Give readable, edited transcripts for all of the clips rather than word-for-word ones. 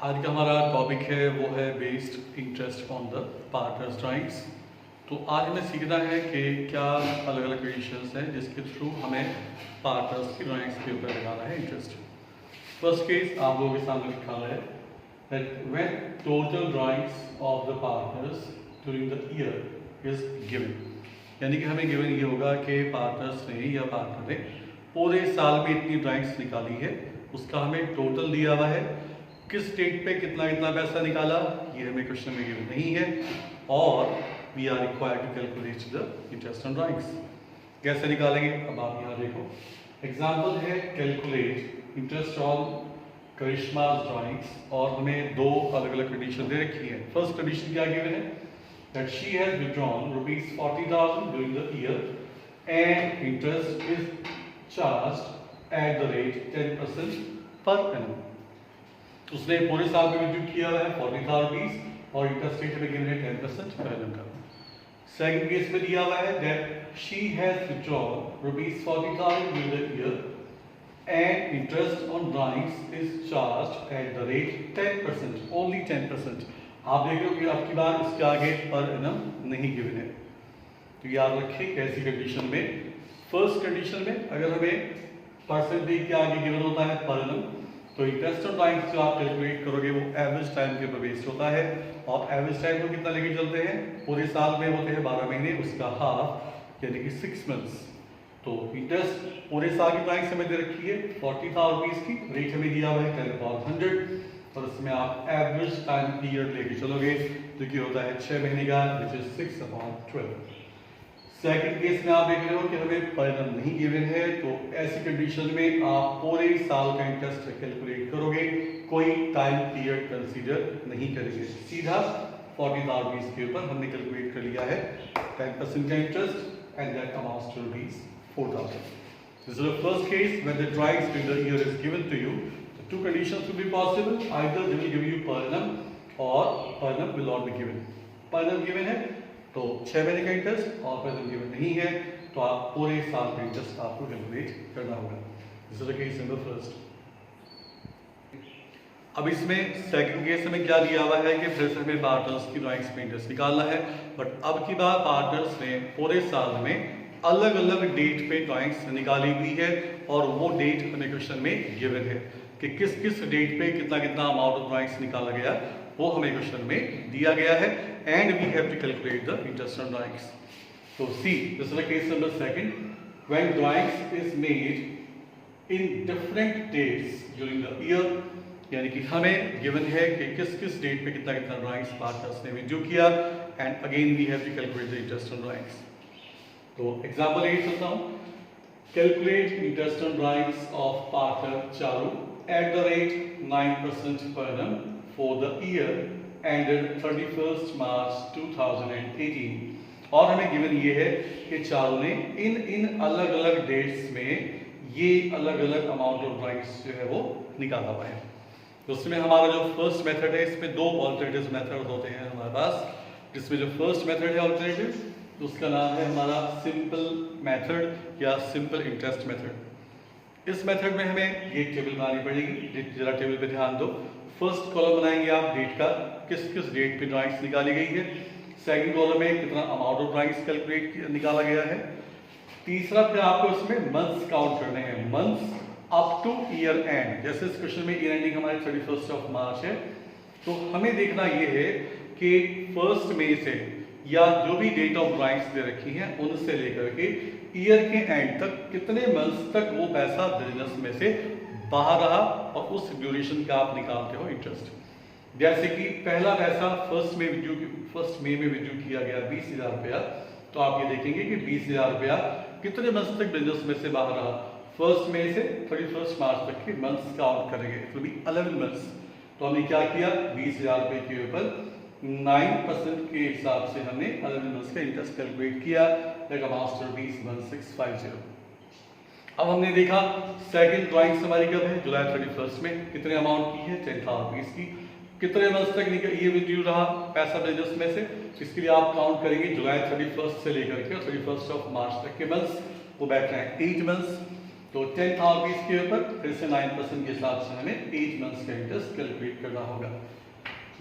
आज का हमारा टॉपिक है वो है based interest on the partners drawings. तो आज हमें सीखना है कि क्या अलग अलग कंडीशंस हैं जिसके थ्रू हमें पार्टनर्स की ड्राइंग्स के ऊपर लगाना है इंटरेस्ट। फर्स्ट केस आप लोगों के सामने लिखा है that when total drawings of the partners during the year is given, यानी कि हमें गिवन ये होगा कि पार्टनर्स ने या पार्टनर ने पूरे साल में इतनी ड्राइंग्स निकाली है, उसका हमें टोटल दिया हुआ है, किस डेट पे कितना कितना पैसा निकाला ये हमें क्वेश्चन में गिवन नहीं है, और we are required to calculate the interest on drawings. कैसे निकालेंगे अब आप यहाँ देखो। एग्जाम्पल है calculate interest on Karishma's drawings, और हमें दो अलग अलग कंडीशन दे रखी है। फर्स्ट कंडीशन क्या गिवन है that she has withdrawn rupees 40,000 during the year and interest is charged at the rate 10% per annum। उसने पूरे साल में विड्रॉ किया है 40,000 रुपीज और इंटरेस्ट रेट में गिवन है 10% per annum का। सेकंड केस में दिया हुआ है that she has withdrawn rupees 40,000 during the year and interest on drawings is charged at the rate 10%, only 10%। आप देख रहे हो कि आपकी बार इसके आगे पर एनम नहीं गिवन है, तो याद रखें ऐसी कंडीशन में, फर्स्ट कंडीशन में अगर हमें परसेंटेज के आगे गिवन होता है पर एनम, तो इंटरेस्ट ऑन ड्राइंग्स जो आप कैलकुलेट करोगे वो एवरेज टाइम के ऊपर बेस्ड होता है, और एवरेज टाइम को कितना लेके चलते हैं, पूरे साल में होते हैं 12 महीने, उसका हाफ यानी कि 6 मंथ्स। तो इंटरेस्ट पूरे साल की ड्राइंग्स हमें दे रखी है 40,000 रुपीज की, रेट हमें दिया हुआ है 10/100, और उसमें आप एवरेज टाइम पीरियड लेके चलोगे जो कि होता है 6 महीने का, विच इज 6/12। सेकंड केस में आप देख रहे हो कि हमें परिणाम नहीं गिवन है, तो ऐसी कंडीशन में आप पूरे साल का इंटरेस्ट कैलकुलेट करोगे, कोई टाइम पीरियड कंसीडर नहीं करेंगे, सीधा 40,000 रुपीज के ऊपर हमने कैलकुलेट कर लिया है 10% का interest, and that amounts to rupees 4,000। This is the first case when the drawings during the year is given to you. Two conditions will be possible, either they will give you per annum or per annum will not be given। per annum given है तो 6 महीने का interest, और per annum given नहीं है तो आप पूरे साल का इंटरेस्ट आपको कैलकुलेट करना होगा। This is the case number first. अब इसमें सेकंड केस में क्या दिया हुआ है कि फिर से हमें पार्टनर्स की ड्राइंग्स में इंटरेस्ट निकालना है, बट अब की बार पार्टनर्स ने पूरे साल में अलग अलग डेट पे ड्राइंग्स निकाली हुई है, और वो डेट हमें क्वेश्चन में गिवन है कि किस किस डेट पे कितना कितना अमाउंट ऑफ ड्राइंग्स निकाला गया, वो हमें क्वेश्चन में दिया गया है, and we have to calculate the interest on drawings. तो see this is the case number second, when drawings is made in different dates during the year, यानी कि हमें गिवन है कि किस किस डेट पे कितना कितना ड्राइंग्स पार्टनर्स ने विड्रॉ किया, and again we have to calculate the interest on drawings. तो एग्जांपल 8 चलता हूं, calculate interest on drawings of partner Charu at the rate 9% per annum for the year ended 31st March 2018। और हमें given ये है कि चारू ने इन अलग अलग डेट्स में ये अलग अलग अमाउंट ऑफ ड्राइंग्स जो है वो निकाला हुआ है। तो उसमें हमारा जो फर्स्ट मेथड है, इसमें दो ऑल्टरनेटिव मेथड होते हैं हमारे पास, जिसमें जो फर्स्ट मेथड है ऑल्टरनेटिव उसका नाम है हमारा सिंपल मेथड या सिंपल इंटरेस्ट मेथड। इस मेथड में हमें डेट टेबल बनानी पड़ेगी, जरा टेबल पे ध्यान दो। फर्स्ट कॉलम बनाएंगे आप डेट का, किस किस डेट पे ड्राइंग्स निकाली गई है, सेकंड कॉलम में कितना अमाउंट ऑफ ड्राइंग्स कैलकुलेट निकाला गया है, तीसरा फिर आपको इसमें मंथ्स काउंट करने हैं, months up two year and. जैसे इस क्वेश्चन में ईयर एंडिंग हमारे 31 मार्च है, तो हमें देखना ये है कि 1 मई से या जो भी डेट ऑफ ड्राइंग्स दे रखी हैं उनसे लेकर के ईयर के एंड तक कितने मंथ्स तक वो पैसा बिजनेस में से बाहर रहा, और उस ड्यूरेशन का आप निकालते हो इंटरेस्ट। जैसे कि पहला पैसा 1 मई में विड्रॉ किया गया 20,000 रुपया, तो आप ये देखेंगे कि 20,000 रुपया कितने मंथ्स तक बिजनेस में से बाहर रहा, 1 मई से 31 मार्च तक के मंथ्स काउंट करेंगे, इट विल बी 11 मंथ्स। तो हमने क्या किया, 20,000 रुपए के ऊपर 9% के हिसाब से हमने 11 मंथ्स का इंटरेस्ट कैलकुलेट किया, दैट अमाउंट्स टू 1650। अब हमने देखा सेकंड ड्राइंग्स हमारी कब है, जुलाई 31 में, कितने अमाउंट की है, 10,000 रुपीज की, कितने मंथ्स तक ये विड्रॉ रहा पैसा बिजनेस में से, इसके लिए आप काउंट करेंगे जुलाई 31 से लेकर के 31 मार्च तक के मंथ्स, वो बैठ रहे हैं 8 मंथ्स। तो 10,000 रुपीज के ऊपर फिर से 9% के हिसाब से हमें 8 मंथ्स का इंटरेस्ट कैलकुलेट करना होगा।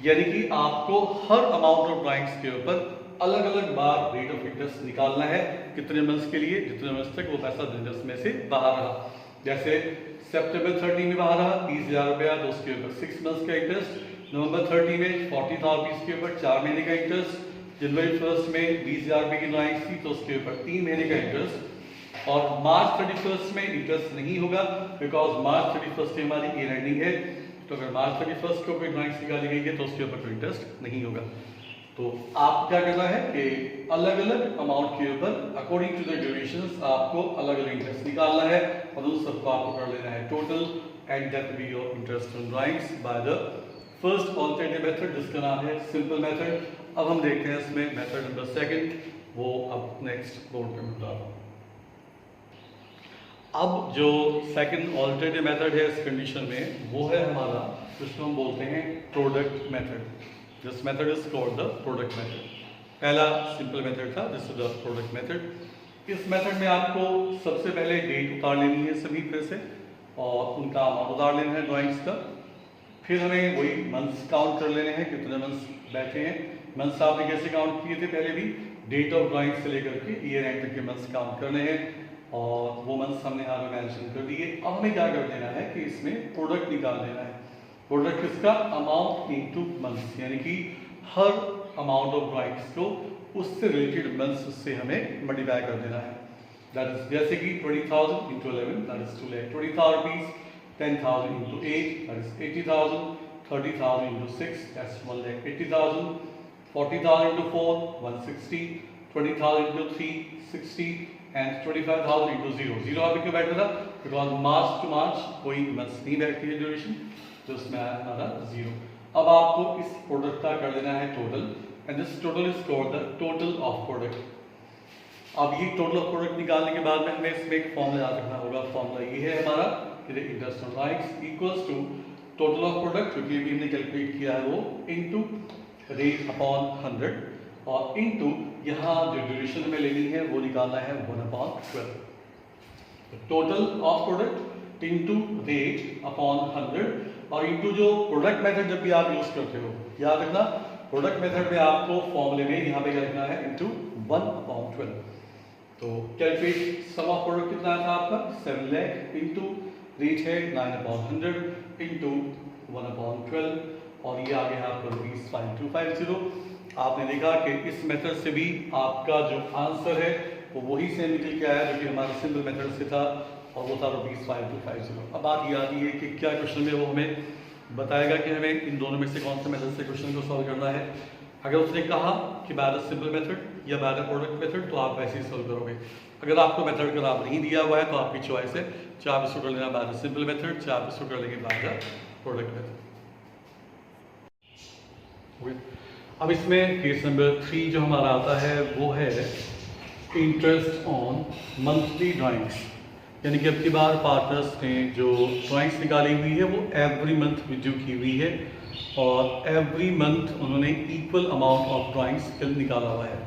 यानी कि आपको हर अमाउंट ऑफ ड्राइंग्स के ऊपर अलग अलग बार रेट ऑफ इंटरेस्ट निकालना है, कितने मंथ्स के लिए, जितने मंथ्स तक वो पैसा बिजनेस में से बाहर रहा। जैसे सितंबर 30 में बाहर रहा 30,000 रुपया, तो उसके ऊपर 6 मंथ्स का इंटरेस्ट। नवंबर 30 में 40,000 रुपीज के ऊपर 4 महीने का इंटरेस्ट। जनवरी 1 में 20,000 रुपये की ड्राइंग्स थी, तो उसके ऊपर 3 महीने का इंटरेस्ट। और मार्च 31 में इंटरेस्ट नहीं होगा, बिकॉज मार्च 31 की हमारी ईयर एंडिंग है। तो अगर मार्च 31 को कोई ड्राइंग्स निकाली गई है तो उसके ऊपर कोई इंटरेस्ट नहीं होगा। तो आप क्या करना है कि अलग अलग अमाउंट के ऊपर अकॉर्डिंग टू द ड्यूरेशंस आपको अलग अलग इंटरेस्ट निकालना है और उन सबको आपको कर लेना है total, and that will be your interest on drawings by the first alternative method, जिसका नाम है सिंपल मेथड। अब हम देखते हैं इसमें मेथड नंबर 2, वो अब नेक्स्ट बोर्ड पे बता रहा हूँ। अब जो सेकंड ऑल्टरनेटिव मेथड है इस कंडीशन में, वो है हमारा जिसको हम बोलते हैं product method. This method is called the product method. पहला सिंपल मेथड था, this is the product method. इस मेथड में आपको सबसे पहले डेट उतार लेनी है सभी फिर से, और उनका अमाउंट उतार लेना है ड्राइंग्स का। फिर हमें वही मंथ्स काउंट कर लेने हैं, कितने मंथ्स बैठे हैं। मंथ्स आपने कैसे काउंट किए थे पहले भी, डेट ऑफ ड्राइंग से लेकर के ईयर एंड तक के मंथ्स काउंट करने हैं, और वो मंथ्स हमने यहाँ पे मेंशन कर दिए। अब हमें क्या कर देना है कि इसमें प्रोडक्ट निकाल देना है। प्रोडक्ट किसका, अमाउंट इनटू मंथ्स, यानी कि हर अमाउंट ऑफ ड्राइंग्स को उससे रिलेटेड मंथ्स से हमें मल्टीप्लाई कर देना है। दैट इज जैसे कि 20,000 into 11 that is 2 lakh 20,000 rupees, 10,000 into 8 that is 80,000, 30,000 into 6 that's 1,80,000, 40,000 into 4 160, 20,000 into 3 60 and 25,000 into 0। 0 अभी क्यों बैठ रहा, बिकॉज मार्च टू मार्च कोई मंथ्स नहीं बैठती है ड्यूरेशन, तो उसमें आया हमारा 0। अब आपको इस प्रोडक्ट का कर देना है total, and this total is called the total of product. अब ये टोटल ऑफ प्रोडक्ट निकालने के बाद में हमें इसमें एक फॉर्मूला याद रखना होगा। फॉर्मूला ये है हमारा कि the interest on drawings equals to total of product, जो कि अभी हमने कैलकुलेट किया है वो, इनटू रेट अपॉन 100, और इनटू यहाँ जो ड्यूरेशन हमें लेनी है वो निकालना है 1/12। Total of product into rate upon 100, और इनटू जो प्रोडक्ट मेथड जब भी आप यूज करते हो, याद रखना प्रोडक्ट मेथड में आपको फॉर्मूले में यहाँ पे क्या लिखना है, इनटू 1/12। तो कैलकुलेट सम ऑफ प्रोडक्ट कितना था आपका 7 लाख, इनटू रेट है 9/100 इनटू 1/12, और ये आ गया आपका ₹5250। आपने देखा कि इस मेथड से भी आपका जो आंसर है वो वही से निकल के आया जो कि हमारे सिंपल मेथड से था, और वो था ₹5250। अब बात ये आती है कि क्या क्वेश्चन में वो हमें बताएगा कि हमें इन दोनों में से कौन से मेथड से क्वेश्चन को सॉल्व करना है। अगर उसने कहा कि बाय द सिंपल मेथड या बाय द प्रोडक्ट मेथड, तो आप वैसे ही सॉल्व करोगे। अगर आपको मेथड अगर आप नहीं दिया हुआ है तो आपकी चॉइस है, चाहे आप इसको कर लेना बाय द सिंपल मेथड, चाहे आप इसको कर लेंगे बाय द प्रोडक्ट मेथड। अब इसमें केस नंबर 3 जो हमारा आता है वो है इंटरेस्ट ऑन मंथली ड्राइंग्स। यानी कि अब की बार पार्टनर्स ने जो ड्राइंग्स निकाली हुई है वो एवरी मंथ विड्यू की हुई है, और एवरी मंथ उन्होंने इक्वल अमाउंट ऑफ ड्राइंग्स निकाला हुआ है।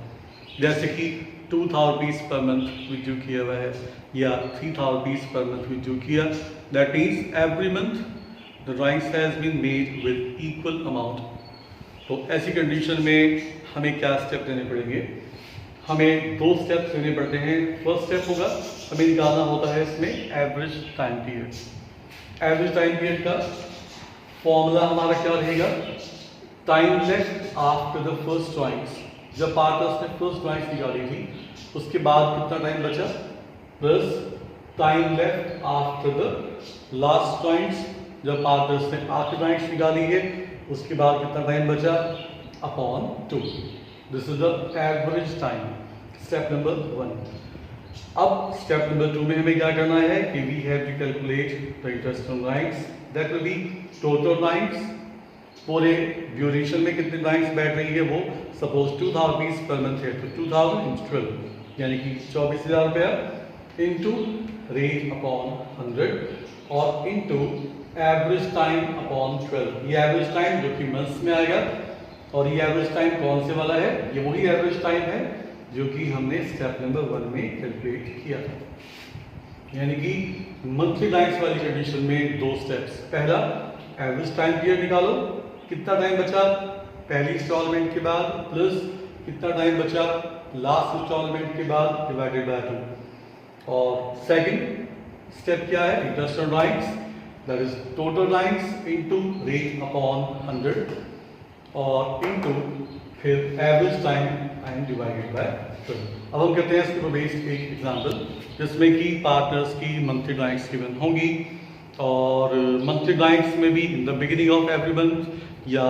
जैसे कि 2,000 रुपीज़ पर मंथ विड्यू किया हुआ है, या 3,000 रुपीज़ पर मंथ विड्यू किया। That means every month the drawings has been made with equal amount. तो ऐसी कंडीशन में हमें क्या स्टेप लेने पड़ेंगे, हमें 2 स्टेप्स लेने पड़ते हैं। फर्स्ट स्टेप होगा, हमें निकालना होता है इसमें average time period. Average time period का फॉर्मूला हमारा क्या रहेगा, time left after the first drawings. जब पार्टनर्स ने फर्स्ट ड्राइंग्स निकाली थी उसके बाद कितना टाइम बचा, plus time left after the last drawings. जब पार्टनर्स ने आखिरी ड्राइंग्स निकाली है उसके बाद कितना टाइम बचा, upon 2। This is the average time, step number 1। अब स्टेप नंबर 2 में हमें क्या करना है कि we have to calculate the interest on drawings. That will be total drawings, पूरे ड्यूरेशन में कितनी ड्राइंग्स बैठ रही है वो। सपोज 2,000 रुपीज़ पर मंथ है, तो 2,000 into 12 यानी कि 24,000 रुपया, इंटू रेट अपॉन 100, और इंटू एवरेज टाइम अपॉन 12। ये एवरेज टाइम जो कि मंथ्स में आएगा, और ये एवरेज टाइम कौन से वाला है, ये वही एवरेज टाइम है जो कि हमने स्टेप नंबर 1 में कैलकुलेट किया था। यानी कि मंथली ड्राइंग्स वाली कंडीशन में दो स्टेप्स। पहला, एवरेज टाइम पीरियड निकालो, कितना टाइम बचा पहली इंस्टॉलमेंट के बाद प्लस कितना टाइम बचा लास्ट इंस्टॉलमेंट के बाद डिवाइडेड बाय 2। और सेकंड स्टेप क्या है, interest on drawings, that is total drawings into rate upon 100 और इनटू फिर एवरेज टाइम डिवाइडेड बाय 12। अब हम कहते हैं इसके बेस्ड एक एग्जांपल जिसमें कि पार्टनर्स की मंथली ड्राइंग्स गिवन होंगी और मंथली ड्राइंग्स में भी in the beginning of every month या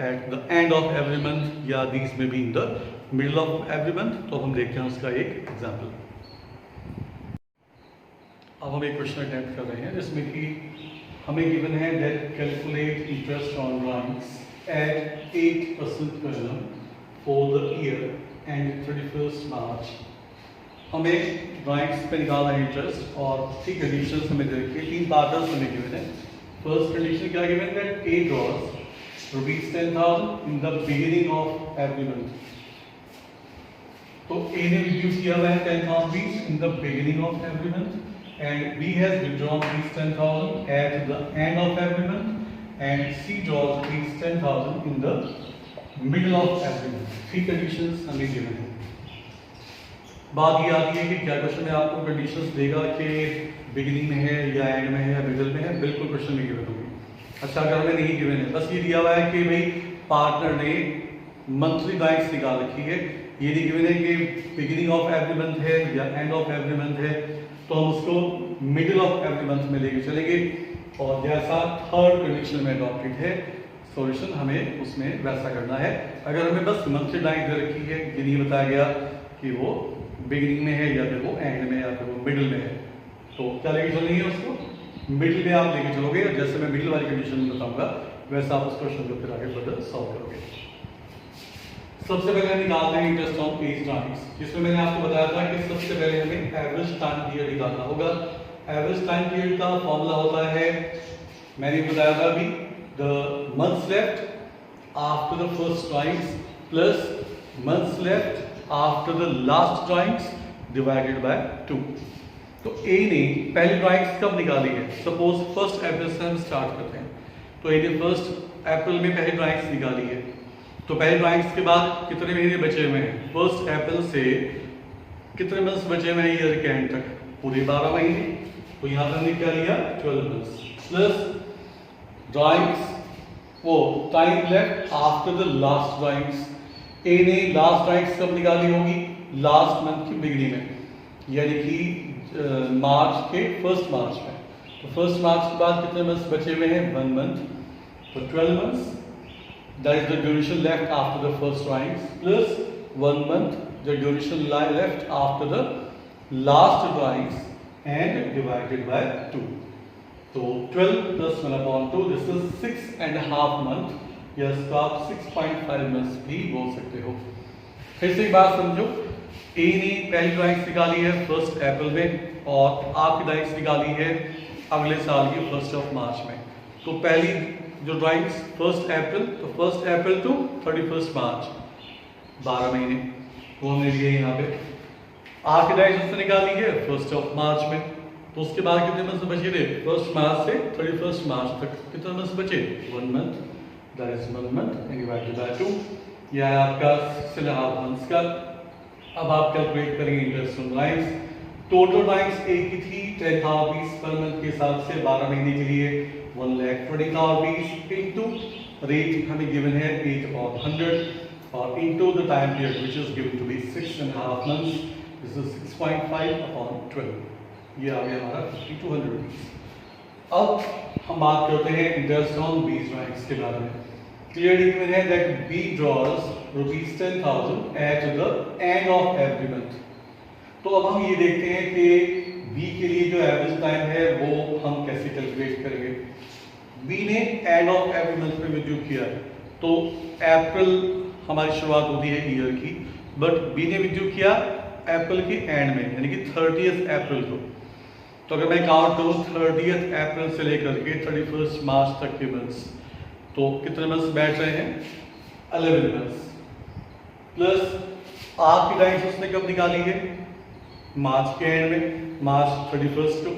at the end of every month या दीज में भी in the middle of every month. तो हम देखते हैं उसका एक एग्जांपल। अब हम एक क्वेश्चन अटेम्प्ट कर रहे हैं जिसमें कि हमें गिवन है that calculate interest on drawings at 8% per annum for the year end 31st March. हमें ड्राइंग्स पे निकालना है इंटरेस्ट और 3 कंडीशंस हमें दे रखी है, 3 पार्टनर्स हमें गिवन है। फर्स्ट कंडीशन क्या गिवन है, A draws ₹10,000 in the beginning of every month. तो A ने रिड्यूस किया हुआ है 10,000 इन the beginning of every month and B has withdrawn these 10,000 at the end of every month and C draws these 10,000 in the middle of every month। 3 conditions हमें given है। बात ये आती है कि क्या क्वेश्चन में आपको कंडीशंस देगा कि बिगिनिंग में है या एंड में है या मिडिल में है, बिल्कुल क्वेश्चन में गिवन होगी। अच्छा, अगर हमें नहीं गिवन है, बस ये दिया हुआ है कि भाई पार्टनर ने मंथली ड्राइंग्स निकाल रखी है, ये नहीं गिवन है कि बिगिनिंग ऑफ एवरी मंथ है या एंड ऑफ एवरी मंथ है, तो हम उसको मिडिल ऑफ एवरी मंथ में लेके चलेंगे और जैसा थर्ड कंडीशन में अडॉप्टेड है सॉल्यूशन हमें उसमें वैसा करना है। अगर हमें बस मंथली ड्राइंग दे रखी है, ये नहीं बताया गया कि वो बिगिनिंग में है या फिर वो एंड में या फिर वो मिडिल में है, तो क्या लेके चलेंगे उसको मिडिल में आप लेके चलोगे। जैसे मैं मिडिल वाली कंडीशन में बताऊंगा वैसा आप उस क्वेश्चन को फिर आगे फर्दर सॉल्व करोगे। सबसे पहले निकालते हैं इंटरेस्ट ऑन एज ड्राइंग्स, जिसमें मैंने आपको बताया था कि सबसे पहले हमें एवरेज टाइम पीरियड निकालना होगा। एवरेज टाइम पीरियड का फॉर्मूला होता है, मैंने बताया था अभी, the months left after the first drawings plus months left after the last drawings divided by 2। तो ए ने पहली ड्राइंग्स कब निकाली है, सपोज 1 अप्रैल से हम स्टार्ट करते हैं, तो ए ने 1 अप्रैल में पहली ड्राइंग्स निकाली है। तो पहली ड्राइंग्स के बाद कितने महीने बचे हुए हैं, 1 अप्रैल से कितने मंथ्स बचे हुए हैं ईयर के एंड तक, पूरे 12 महीने। तो यहाँ पर हमने क्या लिया 12 मंथ्स प्लस ड्राइंग्स वो time left after the last drawings. A ने लास्ट ड्राइंग्स कब निकाली होगी, लास्ट मंथ की बिगिनिंग में, यानी कि मार्च के 1 मार्च में। तो 1 मार्च के बाद कितने मंथ्स बचे हुए हैं, 1 मंथ, तो 12 months, that is the duration left after the first drawings plus 1 month the duration left after the last drawings and divided by 2। तो 12 plus 1/2 this is 6.5 month, या इसको आप 6.5 मंथ्स भी बोल सकते हो। फिर से एक बात समझो, ए ने पहली ड्राइंग्स निकाली है 1 अप्रैल में और आपकी ड्राइंग्स निकाली है अगले साल की 1 मार्च में। तो पहली जो ड्राइंग्स 1 अप्रैल, तो 1 अप्रैल टू 31 मार्च 12 महीने वो हमने लिए यहाँ पे। आपकी ड्राइंग्स उसने निकाली है 1 मार्च में, तो उसके बाद कितने मंथ बचे थे, 1 मार्च से 31 मार्च तक कितने मंथ बचे, 1 month, that is 1 month and divided by 2। यह है आपका 6.5 मंथ्स का। अब आप कैलकुलेट करेंगे interest on drawings. Total drawings एक ही थी 10,000 रुपीज पर मंथ के हिसाब से 12 महीने के लिए 1,20,000 रुपीज इंटू रेट हमें गिवन है 8/100 और into the time period which is given to be 6.5 months, this is 6.5/12। ये आ गया हमारा 5,200 रुपीज। अब हम बात करते हैं इंटरेस्ट ऑन बीज ड्राइंग्स के बारे में। क्लियरली गिवन है that B draws ₹10,000 at the end of every month. तो अब हम ये देखते हैं कि बी के लिए जो एवरेज टाइम है वो हम कैसे कैलकुलेट करेंगे। बी ने एंड ऑफ एवरी मंथ में विड्यू किया, तो अप्रैल हमारी शुरुआत होती है ईयर की, बट बी ने विड्यू किया अप्रैल के एंड में, यानी कि 30 अप्रैल को। तो अगर मैं काउंट करूँ 30 अप्रैल से लेकर के 31 मार्च तक के मंथ्स, तो कितने मंथ्स बैठ रहे हैं, 11 मंथ्स। प्लस आपकी ड्राइंग्स उसने कब निकाली है, मार्च के एंड में, मार्च 31 को,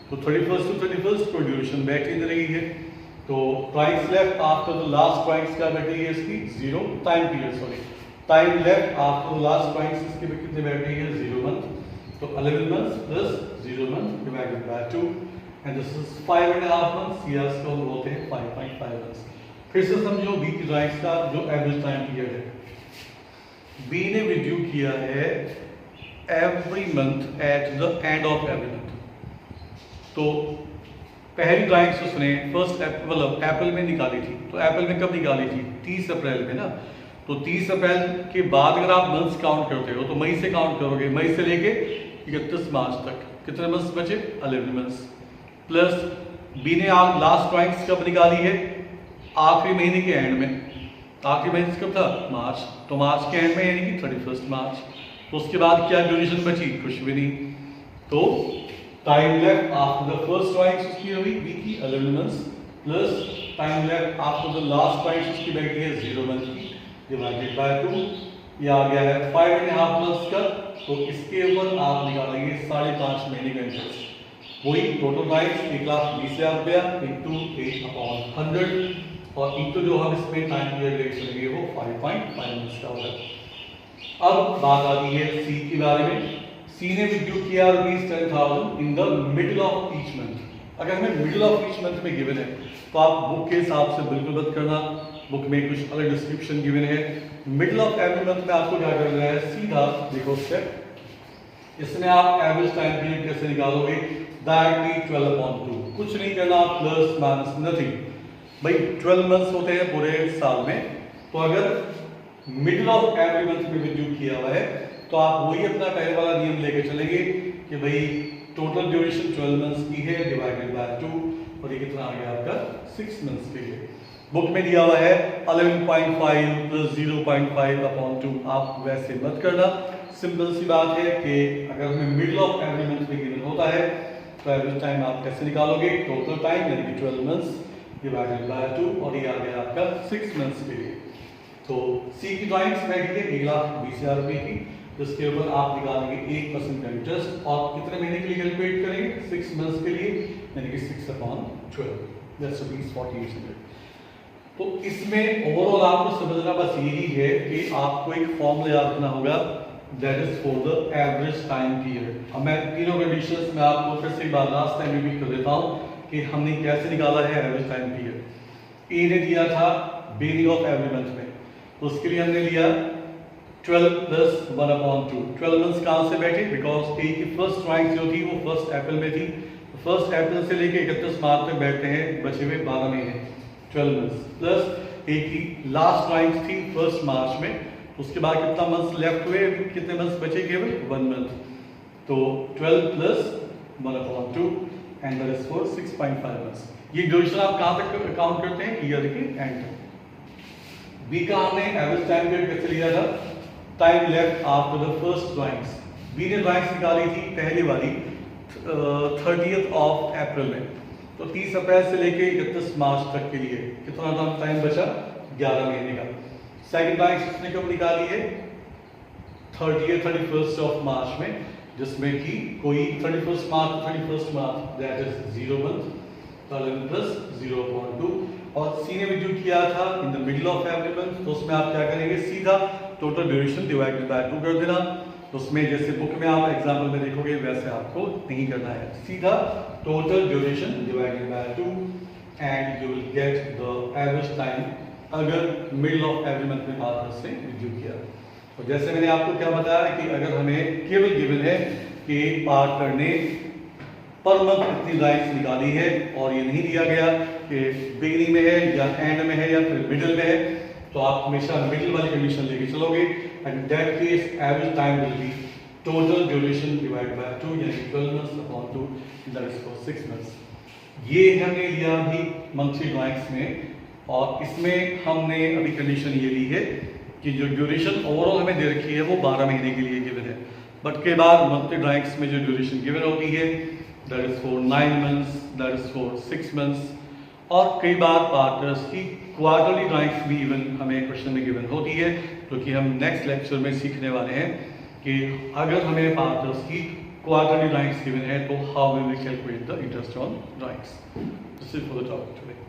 तो 31 to 31 को ड्यूरेशन बैठ ही रही है। तो drawings left after the last drawings क्या बैठ रही है इसकी 0 time period, sorry time left after the last drawings इसकी भी कितने बैठ रही है 0 मंथ, तो 11 months plus 0 month divided by 2 and this is 5.5 months, या इसको बोलते हैं 5.5 months। फिर से समझो बी की ड्राइंग्स का जो एवरेज टाइम पीरियड है, बी ने रिड्यू किया है every month eight the end of every month. तो पहली ड्राइंग्स उसने फर्स्ट अप्रैल में निकाली थी, तो अप्रैल में कब निकाली थी 30 अप्रैल में ना, तो 30 अप्रैल के बाद अगर आप मंथ्स काउंट करते हो तो मई से काउंट करोगे, मई से लेके 31 मार्च तक कितने मंथ्स बचे 11 मंथ्स, प्लस बी ने आप लास्ट ड्राइंग्स कब निकाली है आखिरी महीने के एंड में, आखिरी महीने कब था मार्च, तो मार्च के एंड में यानी कि 31 मार्च, तो उसके बाद क्या ड्यूरेशन बची कुछ भी नहीं। तो time left after the first drawings उसकी हुई बी की 11 months plus time left after the last drawings उसकी बैठी है 0 मंथ की डिवाइडेड बाय 2, ये आ गया है 5.5 मंथ्स का, तो इसके ऊपर आप निकालेंगे 5.5 महीने का इंटरेस्ट, वही टोटल ड्राइंग्स 1,20,000 रुपया इंटू 8/100 और इंटू जो हम इसमें टाइम पीरियड रेट चलेंगे वो 5.5 मंथ्स का होगा। अब बात आती है सी के बारे में। सी ने रिड्यू किया ₹10,000 in the middle of each month. अगर हमें मिडिल ऑफ ईच मंथ में गिवन है तो आप बुक के हिसाब से बिल्कुल मत करना, बुक में कुछ अलग डिस्क्रिप्शन गिवन है। मिडिल ऑफ एवरी मंथ में आपको क्या करना है, सीधा देखो स्टेप, इसमें आप एवरेज टाइम पीरियड कैसे निकालोगे, डायरेक्टली 12/2, कुछ नहीं करना, प्लस माइनस नथिंग। भाई 12 मंथ्स होते हैं पूरे साल में, तो अगर मिडिल ऑफ एवरी मंथ में रिड्यू किया हुआ है तो आप वही अपना पहले वाला नियम लेके चलेंगे कि भाई टोटल ड्यूरेशन 12 मंथ्स की है डिवाइडेड बाय 2 और ये कितना आ गया आपका 6 मंथ्स के लिए। बुक में दिया हुआ है 11.5 प्लस 0.5/2, आप वैसे मत करना, सिंपल सी बात है कि अगर हमें मिडिल ऑफ एवरी मंथ में गिवन होता है तो एवरेज टाइम आप कैसे निकालोगे, टोटल टाइम यानी कि 12 मंथ्स डिवाइडेड बाय 2 और ये आ गया आपका 6 मंथ्स के लिए। तो सी की ड्राइंग्स बैठी है 1,20,000 रुपये की, जिसके ऊपर आप निकालेंगे 1% का इंटरेस्ट और कितने महीने के लिए कैलकुलेट करेंगे 6 मंथ्स के लिए यानी कि 6/12 दैट्स रुपीस 4800। तो इसमें ओवरऑल आपको समझना बस यही है कि आपको एक फॉर्मूला याद रखना होगा that is for the average time period. अब मैं तीनों कंडीशंस में आपको फिर से एक बार लास्ट टाइम रिपीट कर देता हूँ कि हमने कैसे निकाला है एवरेज टाइम पीरियड। ए ने दिया था बिगिनिंग ऑफ एवरी मंथ में, तो उसके लिए हमने लिया 12 प्लस 1/2। 12 मंथ्स कहाँ से बैठे, बिकॉज ए की फर्स्ट ड्राइंग जो थी वो 1 अप्रैल में थी, तो 1 अप्रैल से लेके 31 मार्च तक बैठते हैं बचे हुए 12 महीने 12 मंथ्स, प्लस ए की लास्ट ड्राइंग थी 1 मार्च में, उसके बाद कितना मंथ्स लेफ्ट हुए, कितने मंथ्स बचे केवल 1 मंथ, तो 12 plus 1/2 and that is for 6.5 months. ये ड्यूरेशन आप कहाँ तक काउंट करते हैं, ईयर के एंड तक। बी का हमने एवरेज टाइम पीरियड कैसे लिया था, time left after the first drawings. B ने ड्राइंग्स निकाली थी पहली वाली 30th ऑफ अप्रैल में, तो 30 अप्रैल से लेके 31 मार्च तक के लिए कितना टाइम बचा 11 महीने का। सेकंड ड्राइंग्स उसने कब निकाली है 31st ऑफ मार्च में, जिसमें कि कोई 31st March that is 0 month, 11 plus 0/2 और सी ने रिड्यू किया था in the middle of every month, तो उसमें आप क्या करेंगे सीधा टोटल ड्यूरेशन डिवाइडेड बाय 2 कर देना। तो उसमें जैसे बुक में आप एग्जाम्पल में देखोगे वैसे आपको नहीं करना है, सीधा total duration divided by 2 and you will get the average time अगर मिडिल ऑफ एवरी मंथ में पार्टनर से रिड्यू किया। तो जैसे मैंने आपको क्या बताया कि अगर हमें केवल गिवन है कि पार्टनर ने पर मंथ कितनी ड्राइंग्स निकाली है और ये नहीं दिया गया कि बिगिनिंग में है या एंड में है या फिर मिडिल में है, तो आप हमेशा मिडिल वाली कंडीशन लेके चलोगे and that case average time will be total duration divided by 2 यानी 12 मंथ्स/2 दैट इज फॉर 6 मंथ्स। ये हमने लिया अभी मंथली ड्राइंग्स में और इसमें हमने अभी कंडीशन ये ली है कि जो ड्यूरेशन ओवरऑल हमें दे रखी है वो 12 महीने के लिए गिवन है, बट के बाद मंथली ड्राइंग्स में जो ड्यूरेशन गिवन होती है that is for 9 months, that is for 6 months और कई बार पार्टनर्स की क्वार्टरली ड्राइंग्स भी इवन हमें क्वेश्चन में गिवन होती है, क्योंकि हम नेक्स्ट लेक्चर में सीखने वाले हैं कि अगर हमें पार्टनर्स की क्वार्टरली ड्राइंग्स गिवन है तो how will we calculate the interest on drawings. This is for the topic today.